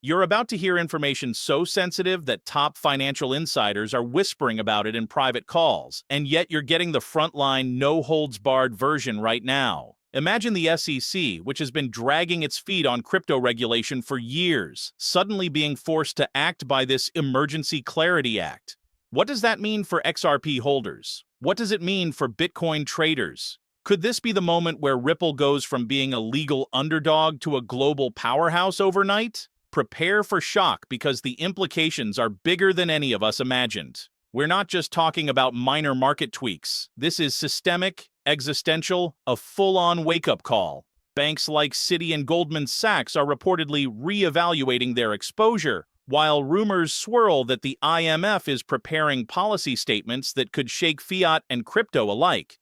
You're about to hear information so sensitive that top financial insiders are whispering about it in private calls, and yet you're getting the frontline, no-holds-barred version right now. Imagine the SEC, which has been dragging its feet on crypto regulation for years, suddenly being forced to act by this Emergency Clarity Act. What does that mean for XRP holders? What does it mean for Bitcoin traders? Could this be the moment where Ripple goes from being a legal underdog to a global powerhouse overnight? Prepare for shock because the implications are bigger than any of us imagined. We're not just talking about minor market tweaks. This is systemic, existential, a full-on wake-up call. Banks like Citi and Goldman Sachs are reportedly re-evaluating their exposure, while rumors swirl that the IMF is preparing policy statements that could shake fiat and crypto alike.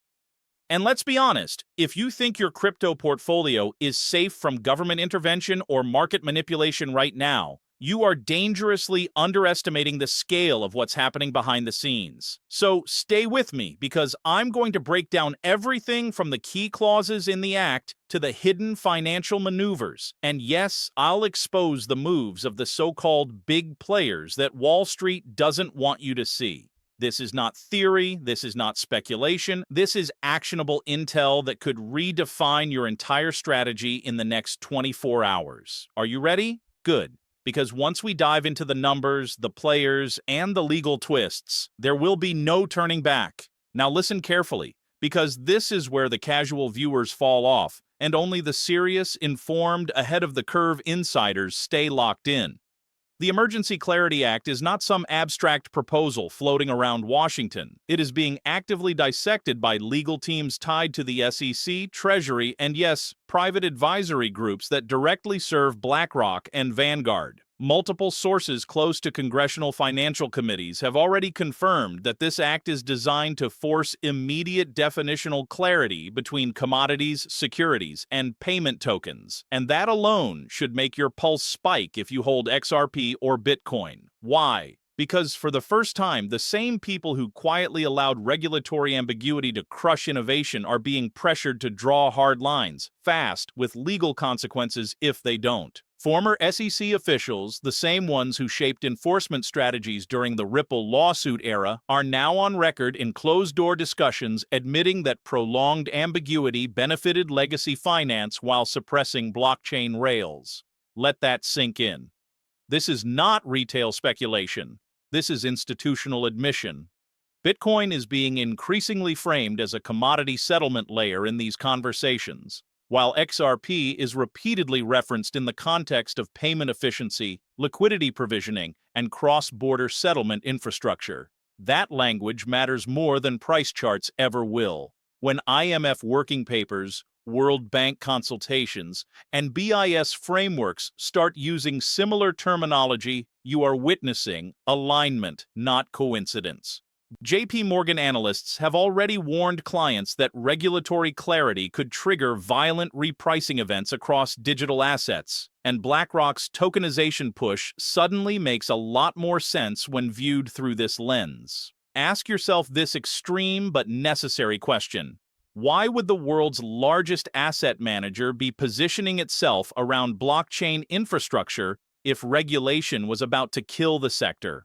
And let's be honest, if you think your crypto portfolio is safe from government intervention or market manipulation right now, you are dangerously underestimating the scale of what's happening behind the scenes. So stay with me because I'm going to break down everything from the key clauses in the act to the hidden financial maneuvers. And yes, I'll expose the moves of the so-called big players that Wall Street doesn't want you to see. This is not theory, this is not speculation, this is actionable intel that could redefine your entire strategy in the next 24 hours. Are you ready? Good. Because once we dive into the numbers, the players, and the legal twists, there will be no turning back. Now listen carefully, because this is where the casual viewers fall off, and only the serious, informed, ahead-of-the-curve insiders stay locked in. The Emergency Clarity Act is not some abstract proposal floating around Washington. It is being actively dissected by legal teams tied to the SEC, Treasury, and yes, private advisory groups that directly serve BlackRock and Vanguard. Multiple sources close to congressional financial committees have already confirmed that this act is designed to force immediate definitional clarity between commodities, securities, and payment tokens. And that alone should make your pulse spike if you hold XRP or Bitcoin. Why? Because for the first time, the same people who quietly allowed regulatory ambiguity to crush innovation are being pressured to draw hard lines, fast, with legal consequences if they don't. Former SEC officials, the same ones who shaped enforcement strategies during the Ripple lawsuit era, are now on record in closed-door discussions admitting that prolonged ambiguity benefited legacy finance while suppressing blockchain rails. Let that sink in. This is not retail speculation. This is institutional admission. Bitcoin is being increasingly framed as a commodity settlement layer in these conversations, while XRP is repeatedly referenced in the context of payment efficiency, liquidity provisioning, and cross-border settlement infrastructure. That language matters more than price charts ever will. When IMF working papers, World Bank consultations, and BIS frameworks start using similar terminology, you are witnessing alignment, not coincidence. JP Morgan analysts have already warned clients that regulatory clarity could trigger violent repricing events across digital assets, and BlackRock's tokenization push suddenly makes a lot more sense when viewed through this lens. Ask yourself this extreme but necessary question. Why would the world's largest asset manager be positioning itself around blockchain infrastructure if regulation was about to kill the sector?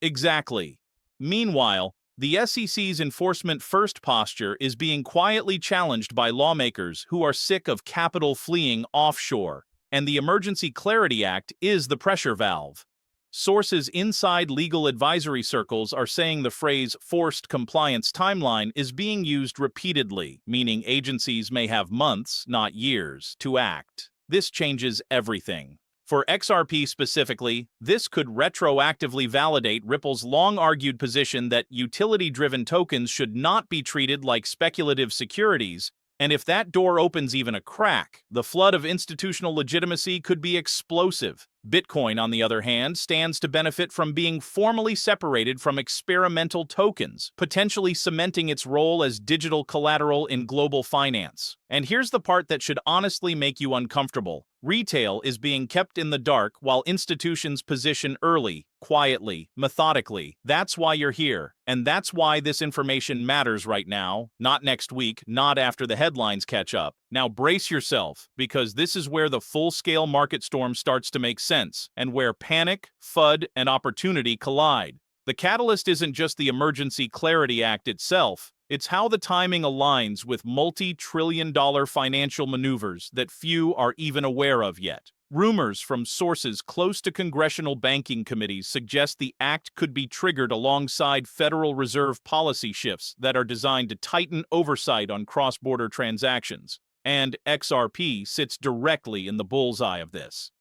Exactly. Meanwhile, the SEC's enforcement-first posture is being quietly challenged by lawmakers who are sick of capital fleeing offshore, and the Emergency Clarity Act is the pressure valve. Sources inside legal advisory circles are saying the phrase forced compliance timeline is being used repeatedly, meaning agencies may have months, not years, to act. This changes everything. For XRP specifically, this could retroactively validate Ripple's long-argued position that utility-driven tokens should not be treated like speculative securities, and if that door opens even a crack, the flood of institutional legitimacy could be explosive. Bitcoin, on the other hand, stands to benefit from being formally separated from experimental tokens, potentially cementing its role as digital collateral in global finance. And here's the part that should honestly make you uncomfortable. Retail is being kept in the dark while institutions position early, quietly, methodically. That's why you're here. And that's why this information matters right now, not next week, not after the headlines catch up. Now brace yourself, because this is where the full-scale market storm starts to make sense, and where panic, FUD, and opportunity collide. The catalyst isn't just the Emergency Clarity Act itself. It's how the timing aligns with multi-trillion-dollar financial maneuvers that few are even aware of yet. Rumors from sources close to congressional banking committees suggest the act could be triggered alongside Federal Reserve policy shifts that are designed to tighten oversight on cross-border transactions. And XRP sits directly in the bullseye of this.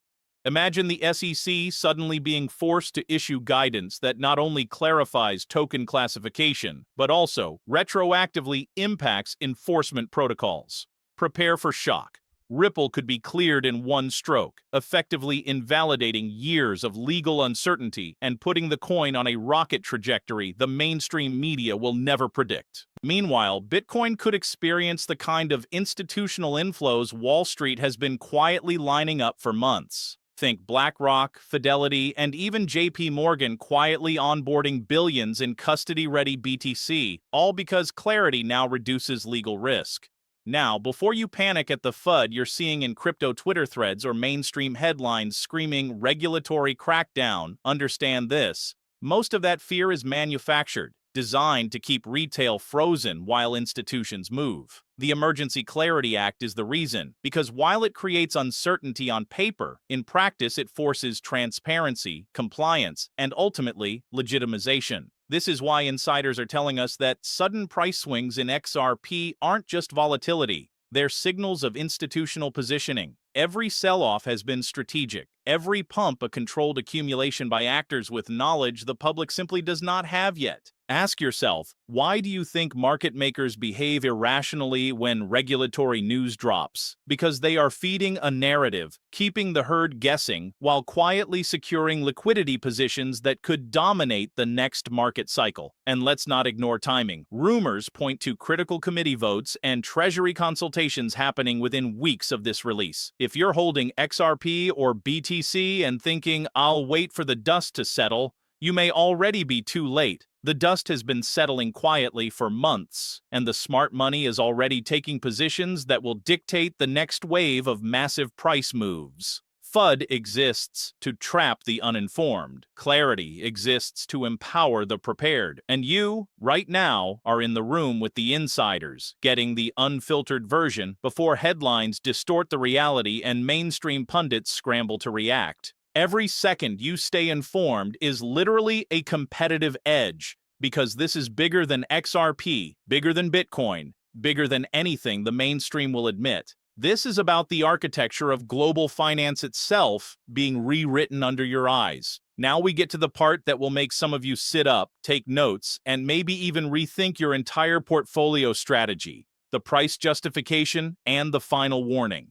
Imagine the SEC suddenly being forced to issue guidance that not only clarifies token classification, but also retroactively impacts enforcement protocols. Prepare for shock. Ripple could be cleared in one stroke, effectively invalidating years of legal uncertainty and putting the coin on a rocket trajectory the mainstream media will never predict. Meanwhile, Bitcoin could experience the kind of institutional inflows Wall Street has been quietly lining up for months. Think BlackRock, Fidelity, and even JP Morgan quietly onboarding billions in custody-ready BTC, all because clarity now reduces legal risk. Now, before you panic at the FUD you're seeing in crypto Twitter threads or mainstream headlines screaming regulatory crackdown, understand this. Most of that fear is manufactured, designed to keep retail frozen while institutions move. The Emergency Clarity Act is the reason, because while it creates uncertainty on paper, in practice it forces transparency, compliance, and ultimately, legitimization. This is why insiders are telling us that sudden price swings in XRP aren't just volatility. They're signals of institutional positioning. Every sell-off has been strategic. Every pump a controlled accumulation by actors with knowledge the public simply does not have yet. Ask yourself, why do you think market makers behave irrationally when regulatory news drops? Because they are feeding a narrative, keeping the herd guessing, while quietly securing liquidity positions that could dominate the next market cycle. And let's not ignore timing. Rumors point to critical committee votes and Treasury consultations happening within weeks of this release. If you're holding XRP or BTC and thinking, I'll wait for the dust to settle, you may already be too late. The dust has been settling quietly for months, and the smart money is already taking positions that will dictate the next wave of massive price moves. FUD exists to trap the uninformed. Clarity exists to empower the prepared. And you, right now, are in the room with the insiders, getting the unfiltered version before headlines distort the reality and mainstream pundits scramble to react. Every second you stay informed is literally a competitive edge, because this is bigger than XRP, bigger than Bitcoin, bigger than anything the mainstream will admit. This is about the architecture of global finance itself being rewritten under your eyes. Now we get to the part that will make some of you sit up, take notes, and maybe even rethink your entire portfolio strategy, the price justification, and the final warning.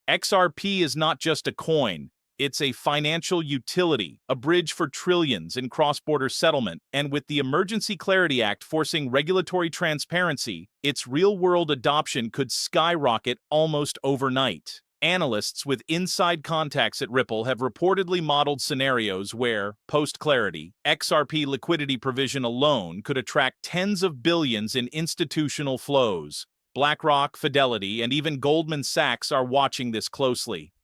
XRP is not just a coin. It's a financial utility, a bridge for trillions in cross-border settlement, and with the Emergency Clarity Act forcing regulatory transparency, its real-world adoption could skyrocket almost overnight. Analysts with inside contacts at Ripple have reportedly modeled scenarios where, post-clarity, XRP liquidity provision alone could attract tens of billions in institutional flows. BlackRock, Fidelity, and even Goldman Sachs are watching this closely.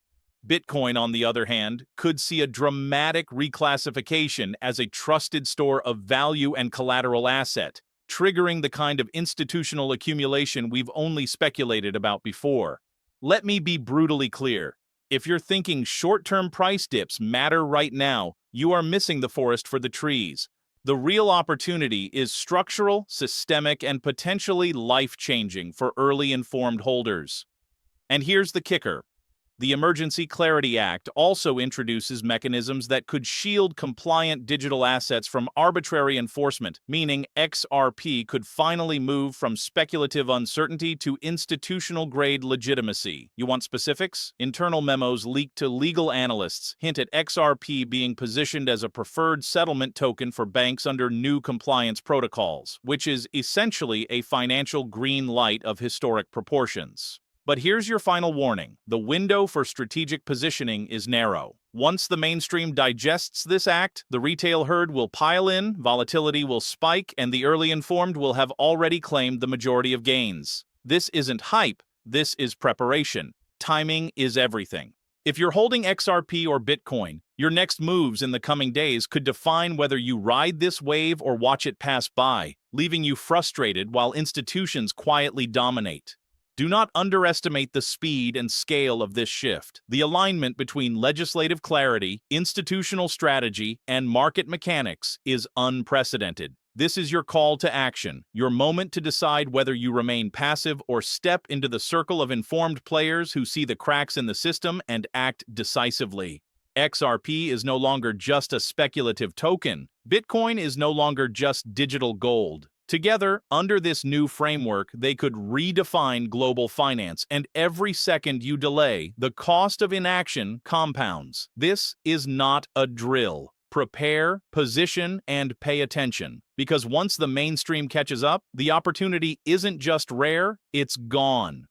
Bitcoin, on the other hand, could see a dramatic reclassification as a trusted store of value and collateral asset, triggering the kind of institutional accumulation we've only speculated about before. Let me be brutally clear. If you're thinking short-term price dips matter right now, you are missing the forest for the trees. The real opportunity is structural, systemic, and potentially life-changing for early informed holders. And here's the kicker. The Emergency Clarity Act also introduces mechanisms that could shield compliant digital assets from arbitrary enforcement, meaning XRP could finally move from speculative uncertainty to institutional-grade legitimacy. You want specifics? Internal memos leaked to legal analysts hint at XRP being positioned as a preferred settlement token for banks under new compliance protocols, which is essentially a financial green light of historic proportions. But here's your final warning. The window for strategic positioning is narrow. Once the mainstream digests this act, the retail herd will pile in, volatility will spike, and the early informed will have already claimed the majority of gains. This isn't hype, this is preparation. Timing is everything. If you're holding XRP or Bitcoin, your next moves in the coming days could define whether you ride this wave or watch it pass by, leaving you frustrated while institutions quietly dominate. Do not underestimate the speed and scale of this shift. The alignment between legislative clarity, institutional strategy, and market mechanics is unprecedented. This is your call to action, your moment to decide whether you remain passive or step into the circle of informed players who see the cracks in the system and act decisively. XRP is no longer just a speculative token. Bitcoin is no longer just digital gold. Together, under this new framework, they could redefine global finance, and every second you delay, the cost of inaction compounds. This is not a drill. Prepare, position, and pay attention. Because once the mainstream catches up, the opportunity isn't just rare, it's gone.